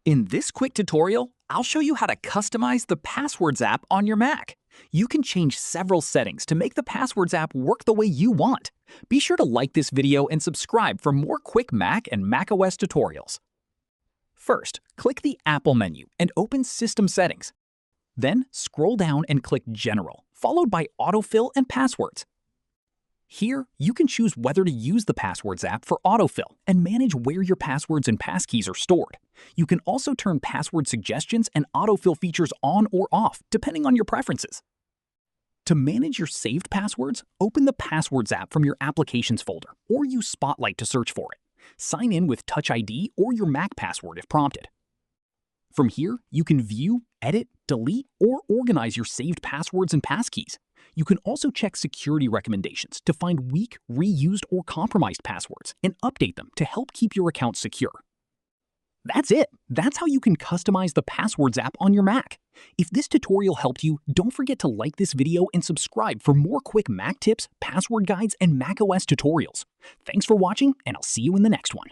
In this quick tutorial, I'll show you how to customize the Passwords app on your Mac. You can change several settings to make the Passwords app work the way you want. Be sure to like this video and subscribe for more quick Mac and macOS tutorials. First, click the Apple menu and open System Settings. Then scroll down and click General, followed by Autofill and Passwords. Here, you can choose whether to use the Passwords app for autofill and manage where your passwords and passkeys are stored. You can also turn password suggestions and autofill features on or off, depending on your preferences. To manage your saved passwords, open the Passwords app from your Applications folder or use Spotlight to search for it. Sign in with Touch ID or your Mac password if prompted. From here, you can view, edit, delete, or organize your saved passwords and passkeys. You can also check security recommendations to find weak, reused, or compromised passwords and update them to help keep your account secure. That's it. That's how you can customize the Passwords app on your Mac. If this tutorial helped you, don't forget to like this video and subscribe for more quick Mac tips, password guides, and macOS tutorials. Thanks for watching, and I'll see you in the next one.